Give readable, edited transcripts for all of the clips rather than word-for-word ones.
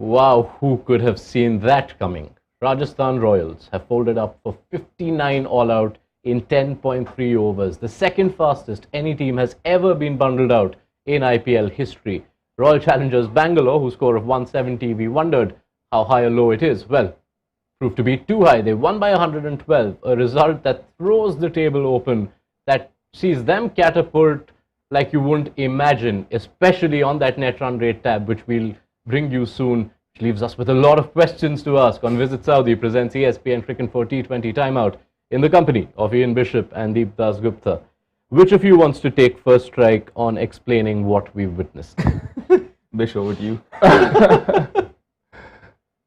Wow, who could have seen that coming? Rajasthan Royals have folded up for 59 all-out in 10.3 overs, the second fastest any team has ever been bundled out in IPL history. Royal Challengers Bangalore, whose score of 170, we wondered how high or low it is. Well, proved to be too high. They won by 112, a result that throws the table open, that sees them catapult like you wouldn't imagine, especially on that net run rate tab, which we'll bring you soon, which leaves us with a lot of questions to ask on Visit Saudi presents ESPN Cricket for T20 Timeout in the company of Ian Bishop and Deep Dasgupta. Which of you wants to take first strike on explaining what we've witnessed? Bishop, over to you.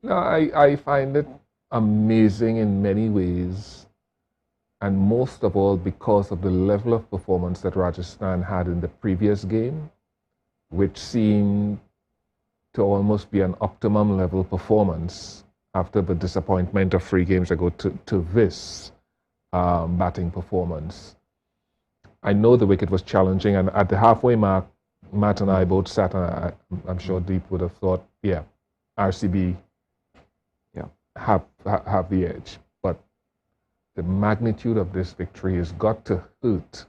No, I find it amazing in many ways, and most of all because of the level of performance that Rajasthan had in the previous game, which seemed to almost be an optimum level performance after the disappointment of 3 games ago to this batting performance. I know the wicket was challenging, and at the halfway mark, Matt and I both sat, and I'm sure Deep would have thought, yeah, RCB have the edge. But the magnitude of this victory has got to hurt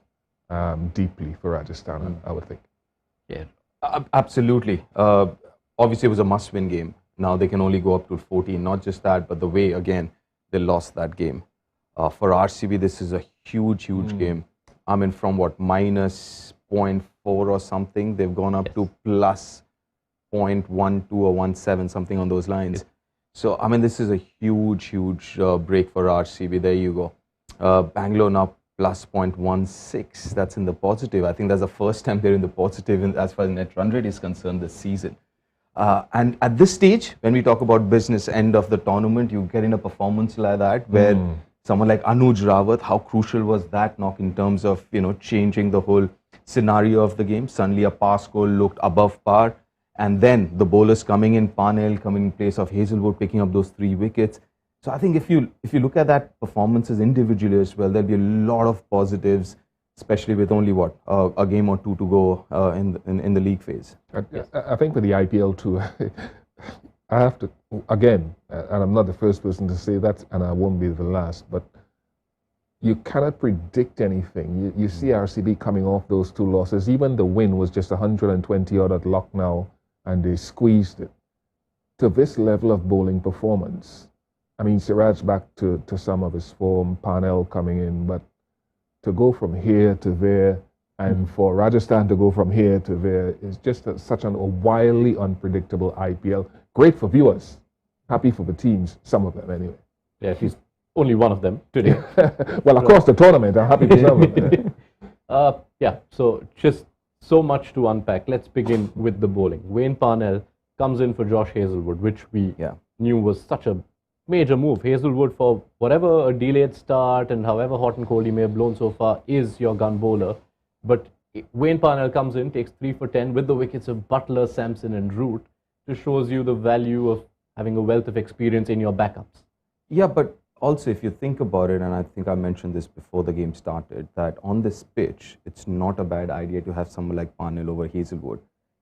deeply for Rajasthan, I would think. Yeah, absolutely. Obviously, it was a must-win game. Now they can only go up to 14. Not just that, but the way, again, they lost that game. For RCB, this is a huge game. I mean, from what, minus 0.4 or something, they've gone up to plus 0.12 or 1.7, something on those lines. So, I mean, this is a huge break for RCB. There you go. Bangalore now plus 0.16. That's in the positive. I think that's the first time they're in the positive as far as net run rate is concerned this season. And at this stage, when we talk about business end of the tournament, you get in a performance like that where someone like Anuj Rawat, how crucial was that knock in terms of, changing the whole scenario of the game? Suddenly a pass goal looked above par. And then the bowlers coming in, Parnell coming in place of Hazelwood, picking up those 3 wickets. So I think if you look at that performances individually as well, there'll be a lot of positives, especially with only a game or 2 to go in the league phase. I think for the IPL too, I have to, again, and I'm not the first person to say that, and I won't be the last, but you cannot predict anything. You see RCB coming off those 2 losses. Even the win was just 120 odd at Lucknow, and they squeezed it. To this level of bowling performance, I mean, Siraj back to some of his form, Parnell coming in, but to go from here to there, and for Rajasthan to go from here to there is just such a wildly unpredictable IPL. Great for viewers, happy for the teams, some of them anyway. Yeah, he's only one of them today. Well, across the tournament, I'm happy for some of them. Yeah, so just so much to unpack. Let's begin with the bowling. Wayne Parnell comes in for Josh Hazelwood, which we knew was such a major move. Hazelwood, for whatever a delayed start and however hot and cold he may have blown so far, is your gun bowler. But Wayne Parnell comes in, takes 3 for 10 with the wickets of Butler, Sampson and Root. Just shows you the value of having a wealth of experience in your backups. Yeah, but also if you think about it, and I think I mentioned this before the game started, that on this pitch, it's not a bad idea to have someone like Parnell over Hazelwood.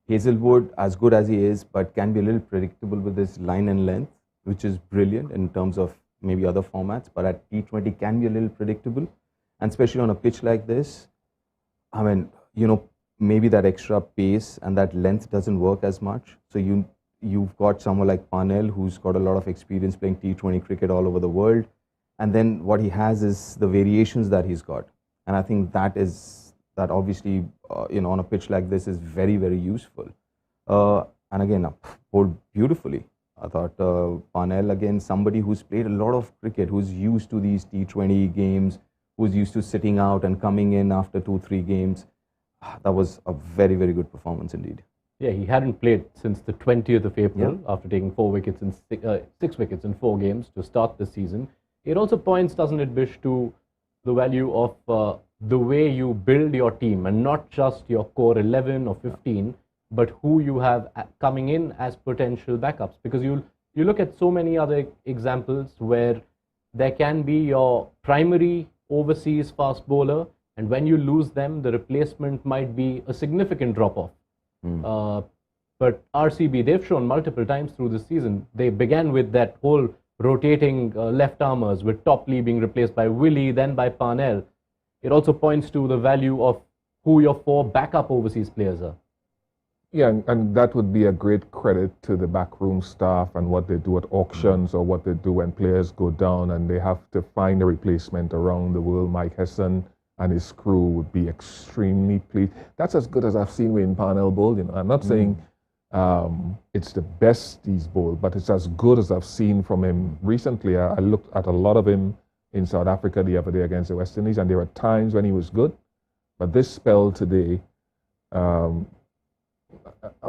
Hazelwood, as good as he is, but can be a little predictable with his line and length, which is brilliant in terms of maybe other formats, but at T20 can be a little predictable. And especially on a pitch like this, I mean, maybe that extra pace and that length doesn't work as much. So you've got someone like Parnell who's got a lot of experience playing T20 cricket all over the world. And then what he has is the variations that he's got. And I think that obviously, on a pitch like this is very, very useful. And again, bowled beautifully. I thought Parnell, again, somebody who's played a lot of cricket, who's used to these T20 games, who's used to sitting out and coming in after 2-3 games. That was a very, very good performance indeed. Yeah, he hadn't played since the 20th of April after taking 4 wickets in 6 wickets in 4 games to start the season. It also points, doesn't it, Bish, to the value of the way you build your team, and not just your core 11 or 15, but who you have coming in as potential backups. Because you look at so many other examples where there can be your primary overseas fast bowler, and when you lose them, the replacement might be a significant drop-off. But RCB, they've shown multiple times through the season. They began with that whole rotating left armers, with Top Lee being replaced by Willie, then by Parnell. It also points to the value of who your 4 backup overseas players are. Yeah, and that would be a great credit to the backroom staff and what they do at auctions or what they do when players go down and they have to find a replacement around the world. Mike Hesson and his crew would be extremely pleased. That's as good as I've seen Wayne Parnell bowl. You know, I'm not saying it's the best he's bowled, but it's as good as I've seen from him recently. I looked at a lot of him in South Africa the other day against the West Indies, and there were times when he was good, but this spell today, I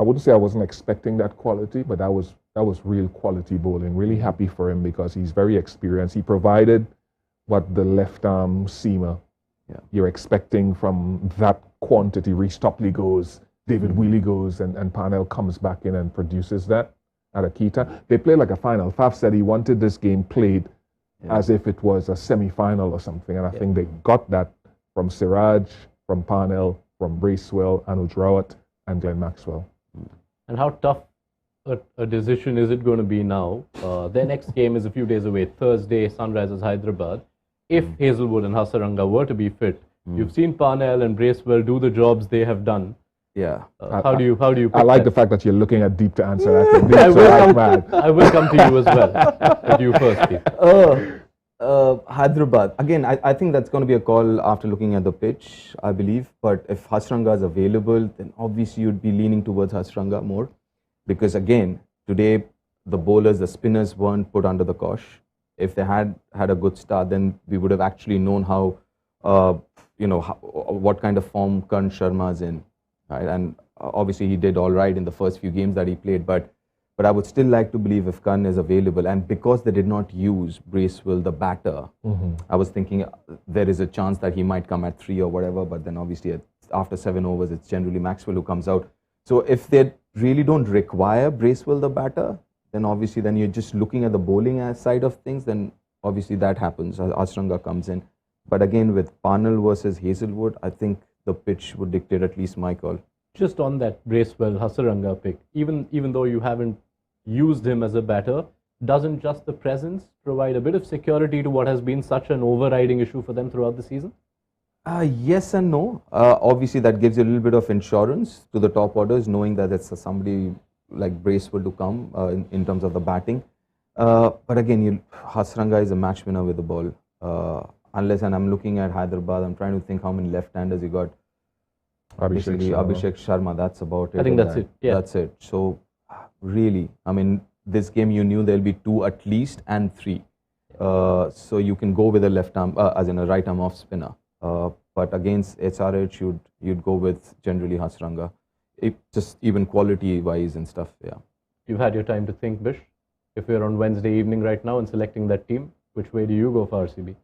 wouldn't say I wasn't expecting that quality, but that was real quality bowling. Really happy for him because he's very experienced. He provided what the left arm seamer you're expecting from that quantity. Reece Topley goes, David Wheely goes, and Parnell comes back in and produces that at a key time. They played like a final. Faf said he wanted this game played as if it was a semi-final or something, and I think they got that from Siraj, from Parnell, from Bracewell, Anuj Rawat, and Glenn Maxwell. And how tough a decision is it going to be now? Their next game is a few days away, Thursday, Sunrisers Hyderabad. If Hazelwood and Hasaranga were to be fit, you've seen Parnell and Bracewell do the jobs they have done. Yeah. How do you pick I like that? the fact that you're looking at Deep to answer that. I will come to you as well. But you first, Steve. Hyderabad. Again, I think that's going to be a call after looking at the pitch, I believe. But if Hasranga is available, then obviously you'd be leaning towards Hasranga more. Because again, today the bowlers, the spinners weren't put under the cosh. If they had a good start, then we would have actually known how, what kind of form Karn Sharma is in. Right? And obviously he did all right in the first few games that he played. But I would still like to believe if Karn is available, and because they did not use Bracewell, the batter, I was thinking there is a chance that he might come at 3 or whatever, but then obviously after 7 overs, it's generally Maxwell who comes out. So if they really don't require Bracewell, the batter, then obviously then you're just looking at the bowling side of things, then obviously that happens. Asranga comes in. But again, with Parnell versus Hazelwood, I think the pitch would dictate at least my call. Just on that Bracewell Hasaranga pick, even though you haven't used him as a batter, doesn't just the presence provide a bit of security to what has been such an overriding issue for them throughout the season? Yes and no. Obviously, that gives you a little bit of insurance to the top orders, knowing that it's somebody like Bracewell to come in terms of the batting. But again, Hasranga is a match winner with the ball. Unless, and I'm looking at Hyderabad, I'm trying to think how many left-handers you got. Abhishek Sharma, that's about it. I think that's it. Yeah. That's it. So, really, I mean, this game you knew there'll be 2 at least and 3. So you can go with a left arm, as in a right arm off spinner. But against SRH, you'd go with generally Hasranga. Just even quality wise and stuff, yeah. You've had your time to think, Bish. If we're on Wednesday evening right now and selecting that team, which way do you go for RCB?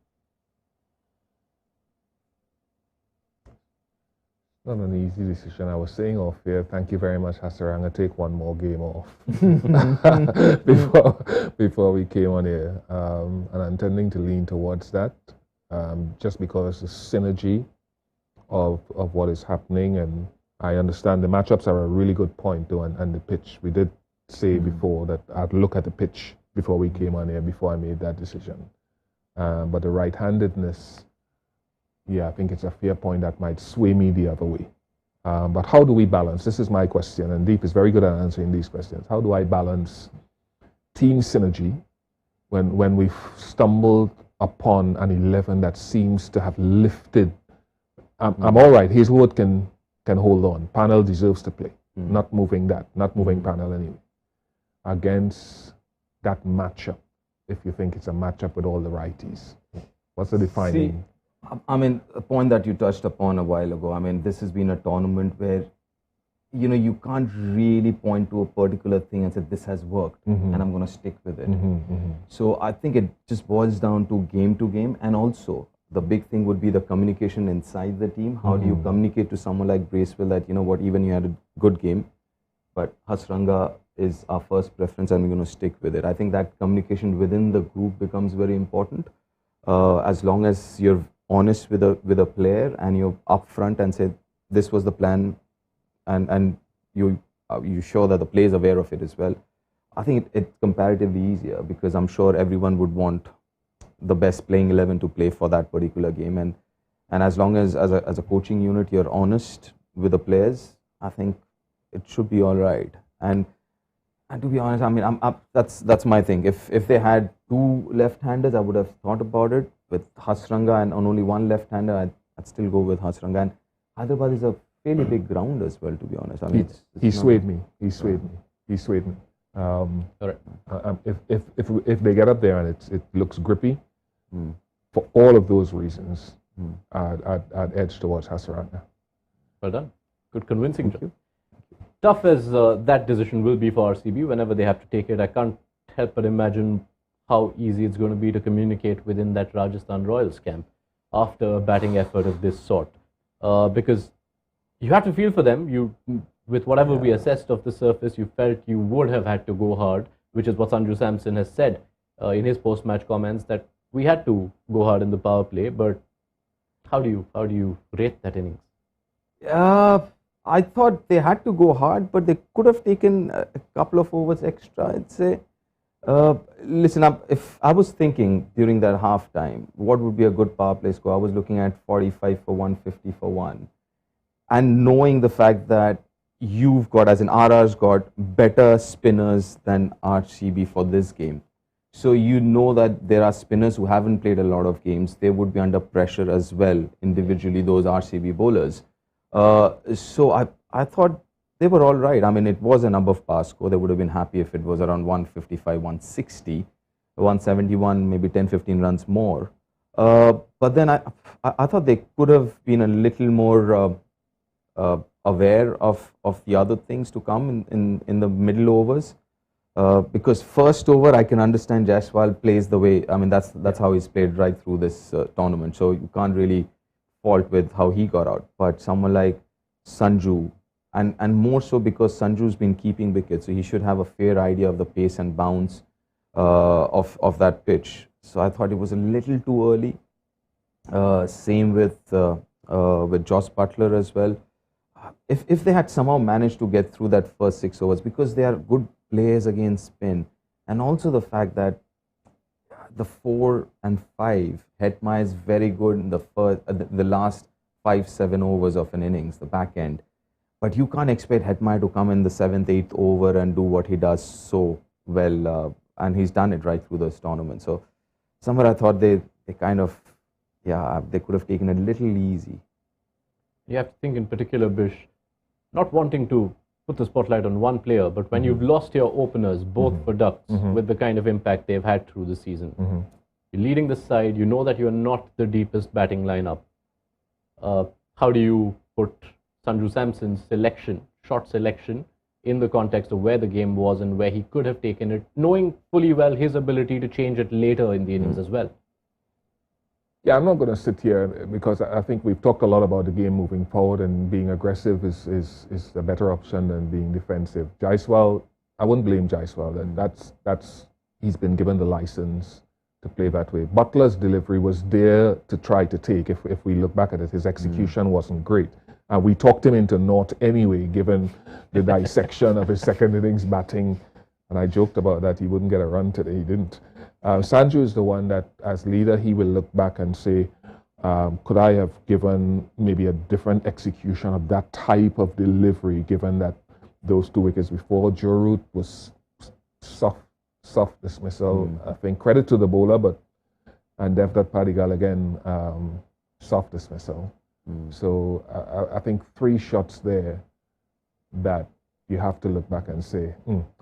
Not an easy decision. I was saying off here, thank you very much, Hasaranga. Take one more game off before we came on here. And I'm tending to lean towards that, just because the synergy of what is happening. And I understand the matchups are a really good point, though, and the pitch. We did say before that I'd look at the pitch before we came on here, before I made that decision. But the right-handedness, yeah, I think it's a fair point that might sway me the other way. But how do we balance? This is my question, and Deep is very good at answering these questions. How do I balance team synergy when we've stumbled upon an 11 that seems to have lifted? I'm all right. Hazelwood can hold on. Parnell deserves to play. Not moving Parnell anyway. Against that matchup, if you think it's a matchup with all the righties, what's the defining? I mean, a point that you touched upon a while ago, I mean, this has been a tournament where, you can't really point to a particular thing and say, this has worked, and I'm going to stick with it. So I think it just boils down to game, and also the big thing would be the communication inside the team. How do you communicate to someone like Bracewell that, even you had a good game, but Hasranga is our first preference and we're going to stick with it. I think that communication within the group becomes very important. As long as you're honest with a player and you're upfront and say this was the plan, and you you sure that the players are aware of it as well. I think it's comparatively easier because I'm sure everyone would want the best playing 11 to play for that particular game, and as long as a coaching unit you're honest with the players, I think it should be all right. And to be honest, I mean, that's my thing. If they had two left-handers, I would have thought about it. With Hasranga and only one left-hander, I'd still go with Hasranga. And Hyderabad is a fairly big ground as well, to be honest. I mean, he swayed me. He swayed me. He swayed me. Correct. If they get up there and it looks grippy, for all of those reasons, I'd edge towards Hasranga. Well done. Good convincing job. Tough as that decision will be for RCB whenever they have to take it, I can't help but imagine how easy it's going to be to communicate within that Rajasthan Royals camp after a batting effort of this sort. Because you have to feel for them. With whatever we assessed of the surface, you felt you would have had to go hard, which is what Sanju Samson has said in his post-match comments, that we had to go hard in the power play. But how do you rate that innings? I thought they had to go hard, but they could have taken a couple of overs extra, I'd say. Listen up, if I was thinking during that half time, what would be a good power play score? I was looking at 45 for 1, 50 for 1. And knowing the fact that you've got, as in RR's got, better spinners than RCB for this game. So you know that there are spinners who haven't played a lot of games. They would be under pressure as well, individually, those RCB bowlers. So I thought they were all right. I mean, it was an above par score. They would have been happy if it was around 155, 160, 171, maybe 10, 15 runs more. But then I thought they could have been a little more aware of the other things to come in the middle overs. Because first over, I can understand Jaiswal plays the way, I mean, that's how he's played right through this tournament. So you can't really fault with how he got out. But someone like Sanju, and more so because Sanju's been keeping wickets, so he should have a fair idea of the pace and bounce of that pitch. So I thought it was a little too early. Same with Joss Butler as well. If they had somehow managed to get through that first 6 overs, because they are good players against spin, and also the fact that the 4 and 5, Hetma is very good in the last 5-7 overs of an innings, the back end. But you can't expect Hetma to come in the 7th, 8th over and do what he does so well, and he's done it right through this tournament. So somewhere I thought they kind of, they could have taken it a little easy. You have to think in particular, Bish, not wanting to put the spotlight on one player, but when you've lost your openers, both for Ducks, with the kind of impact they've had through the season, you're leading the side, you know that you're not the deepest batting lineup. How do you put Sanju Samson's shot selection, in the context of where the game was and where he could have taken it, knowing fully well his ability to change it later in the innings as well? Yeah, I'm not going to sit here because I think we've talked a lot about the game moving forward, and being aggressive is a better option than being defensive. Jaiswal, I wouldn't blame Jaiswal, and that's he's been given the license to play that way. Butler's delivery was there to try to take. If we look back at it, his execution wasn't great. And we talked him into naught anyway, given the dissection of his second innings batting. And I joked about that. He wouldn't get a run today. He didn't. Sanju is the one that, as leader, he will look back and say, could I have given maybe a different execution of that type of delivery, given that those 2 wickets before, Joe Root was soft dismissal. I think credit to the bowler, and Devdutt Padikkal again, soft dismissal. So I think 3 shots there that you have to look back and say,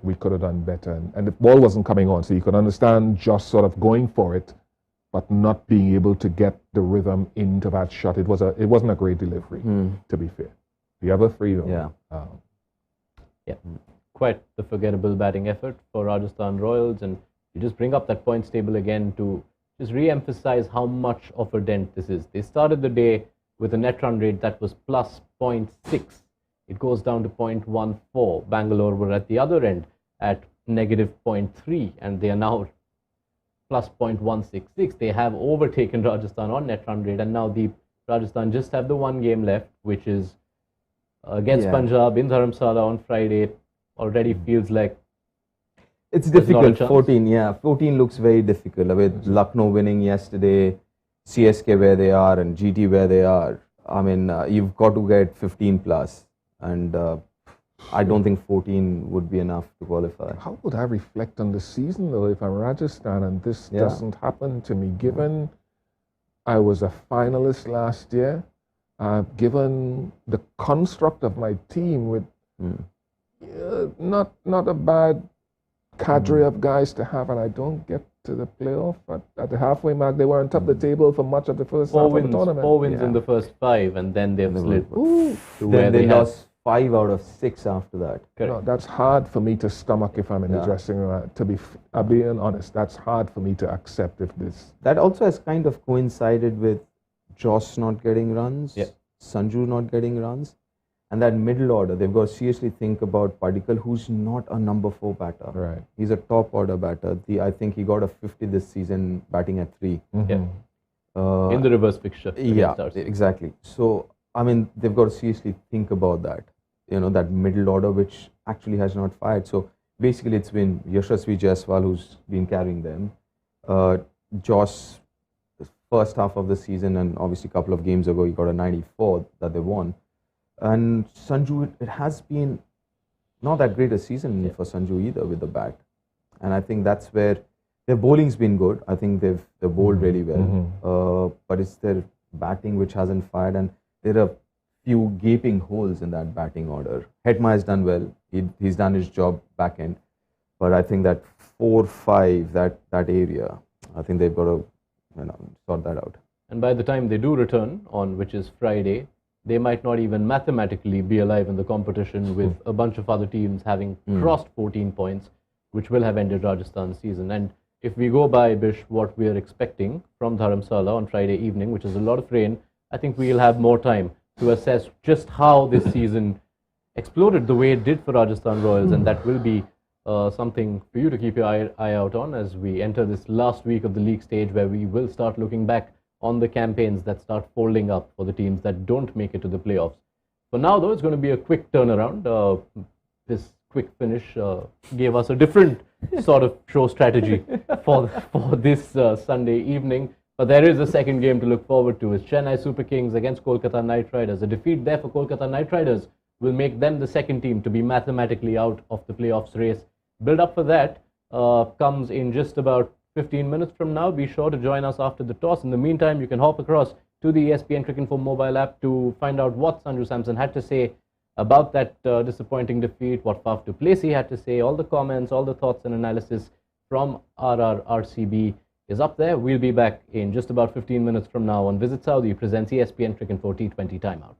we could have done better. And the ball wasn't coming on, so you could understand just sort of going for it, but not being able to get the rhythm into that shot. It wasn't a great delivery, to be fair. The other 3, though. Quite the forgettable batting effort for Rajasthan Royals, and you just bring up that points table again to just re-emphasize how much of a dent this is. They started the day with a net run rate that was plus 0.6. It goes down to 0.14. Bangalore were at the other end at negative 0.3, and they are now plus 0.166. They have overtaken Rajasthan on net run rate, and now Rajasthan just have the 1 game left, which is against Yeah. Punjab in Dharamsala on Friday. Already feels like It's There's not a difficult. chance. 14, yeah. 14 looks very difficult. With Lucknow winning yesterday, CSK where they are, and GT where they are. I mean, you've got to get 15 plus. And I don't think 14 would be enough to qualify. How would I reflect on the season though if I'm Rajasthan and this Yeah. doesn't happen to me? Given I was a finalist last year, given the construct of my team with not a bad cadre of guys to have, and I don't get to the playoff at the halfway mark. They were on top of the table for much of the first half of the tournament. Four wins in Yeah. the first 5, and then they've slid to where Then they have. lost 5 out of 6 after that. Correct. No, that's hard for me to stomach if I'm in the Yeah. dressing room. I'm being honest, that's hard for me to accept if this. That also has kind of coincided with Josh not getting runs, Yeah. Sanju not getting runs, and that middle order. They've got to seriously think about Padikkal, who's not a number 4 batter. Right. He's a top order batter. I think he got a 50 this season batting at 3. Yeah. Uh, In the reverse fixture. yeah, against RCB. exactly. So, I mean, they've got to seriously think about that. That middle order, which actually has not fired. So, basically, it's been Yashasvi Jaiswal who's been carrying them. Josh, the first half of the season, and obviously a couple of games ago, he got a 94 that they won. And Sanju, it has been not that great a season for Sanju either with the bat. And I think that's where their bowling's been good. I think they've bowled really well. But it's their batting which hasn't fired, and there are few gaping holes in that batting order. Hetma has done well. He's done his job back end. But I think that 4-5, that area, I think they've got to sort that out. And by the time they do return on, which is Friday, they might not even mathematically be alive in the competition with a bunch of other teams having crossed 14 points, which will have ended Rajasthan's season. And if we go by, Bish, what we are expecting from Dharamsala on Friday evening, which is a lot of rain, I think we'll have more time to assess just how this season exploded the way it did for Rajasthan Royals, and that will be something for you to keep your eye out on as we enter this last week of the league stage, where we will start looking back on the campaigns that start folding up for the teams that don't make it to the playoffs. For now, though, it's going to be a quick turnaround. This quick finish gave us a different sort of show strategy for this Sunday evening. But there is a second game to look forward to. It's Chennai Super Kings against Kolkata Knight Riders. A defeat there for Kolkata Knight Riders will make them the second team to be mathematically out of the playoffs race. Build up for that comes in just about 15 minutes from now. Be sure to join us after the toss. In the meantime, you can hop across to the ESPN Cricinfo mobile app to find out what Sanju Samson had to say about that disappointing defeat, what Faf du Plessis had to say, all the comments, all the thoughts and analysis from RCB is up there. We'll be back in just about 15 minutes from now on Visit Saudi presents ESPN Cricinfo T20 Timeout.